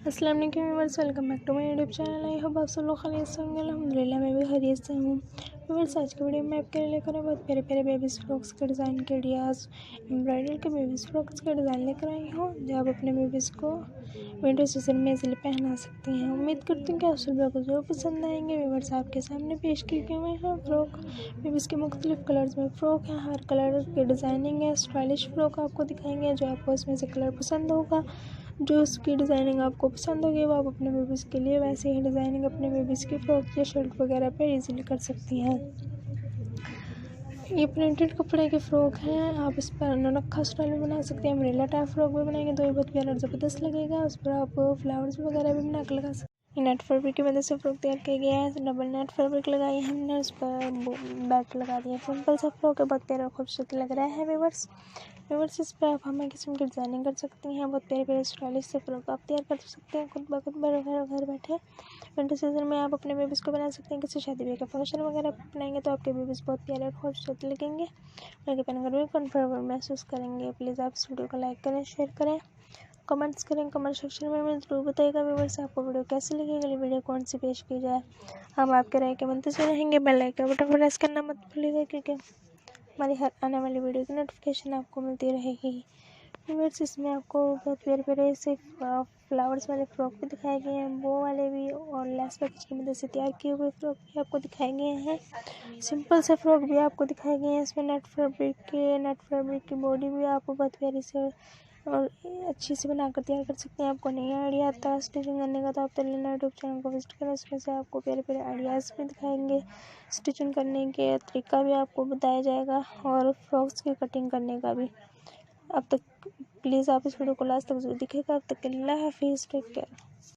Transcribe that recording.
अस्सलाम वालेकुम viewers, welcome back to my YouTube channel. I hope आप सब लोग खैरियत से होंगे। अल्हम्दुलिल्लाह मैं भी खैरियत से हूँ। व्यूअर्स, आज की वीडियो में आपके लिए लेकर आए बहुत प्यारे प्यारे बेबीज़ फ्रॉक्स के डिज़ाइन के आइडियाज़, एम्ब्रॉयडरी के बेबीज़ फ्रॉक्स के डिज़ाइन लेकर आई हूँ जो आप अपने बेबीज़ को विंटर सीजन में इजीली पहना सकती हैं। उम्मीद करती हूँ कि आप सब लोगों को जरूर पसंद आएंगे। व्यूअर्स, आपके सामने पेश किए हुए हैं फ्रॉक बेबीज़ के मुख्तलिफ कलर्स में फ़्रॉक है। हर कलर की डिज़ाइनिंग है, स्टाइलिश फ़्रॉक आपको दिखाएंगे जो आपको इसमें से कलर पसंद होगा, जो उसकी डिज़ाइनिंग आपको पसंद होगी वो आप अपने बेबीज़ के लिए वैसे ही डिज़ाइनिंग अपने बेबीज़ की फ्रॉक या शर्ट वगैरह पे इजीली कर सकती हैं। ये प्रिंटेड कपड़े की फ़्रॉक है, आप इस पर नौनक्खा स्टाइल में बना सकते हैं। अम्ब्रेला टाइप फ्रॉक भी बनाएंगे तो ये बहुत प्यारा और ज़बरदस्त लगेगा। उस पर आप फ्लावर्स वगैरह भी बना कर लगा सकते हैं। नेट फैब्रिक की मदद से फ्रॉक तैयार किया गया है। डबल नेट फैब्रिक लगाई है हमने, उस पर बैक लगा दिया। सिंपल सा फ्रॉक है, बहुत प्यारा और खूबसूरत लग रहा है। व्यूअर्स, इस पर आप हमें किस्म की डिज़ाइनिंग कर सकती हैं। बहुत प्यारे प्यारे स्टाइलिश से फ्रॉक आप तैयार कर सकते हैं खुद ब खुद घर बैठे। विंटर सीजन में आप अपने बेबीज़ को बना सकते हैं। किसी शादी ब्याह का फंक्शन वगैरह बनाएंगे तो आपके बेबीज़ बहुत प्यारे और खूबसूरत लगेंगे, उनके पहनकर भी कंफर्टेबल महसूस करेंगे। प्लीज़ आप इस वीडियो को लाइक करें, शेयर करें, कमेंट्स करें। कमेंट सेक्शन में हमें ज़रूर बताइएगा व्यूअर्स आपको वीडियो कैसी लगी, अगली वीडियो कौन सी पेश की जाए। हम आपके राय के मुंतज़िर रहेंगे। बेल आइकन बटन प्रेस करना मत भूलिएगा क्योंकि हमारी हर आने वाली वीडियो की नोटिफिकेशन आपको मिलती रहेगी। व्यूअर्स, इसमें आपको बहुत प्यारे प्यारे से फ्लावर्स वाले फ्रॉक भी दिखाए गए हैं, वो वाले भी, और लेस पैकेज की मदद से तैयार किए हुए फ्रॉक भी आपको दिखाए गए हैं। सिंपल से फ्रॉक भी आपको दिखाए गए हैं। इसमें नेट फैब्रिक की बॉडी भी आपको बहुत प्यारी से और अच्छी से बनाकर तैयार कर सकते हैं। आपको नहीं आइडिया आता है स्टिचिंग करने का तो आप तलीना यूट्यूब चैनल को विजिट करें, उसमें से आपको प्यारे प्यारे आइडियाज़ भी दिखाएंगे। स्टिचिंग करने के तरीका भी आपको बताया जाएगा और फ्रॉक्स की कटिंग करने का भी। अब तक प्लीज़ आप इस वीडियो को लास्ट तक जरूर दिखेगा। अब तक के लिए अल्लाह हाफिज़, टेक केयर।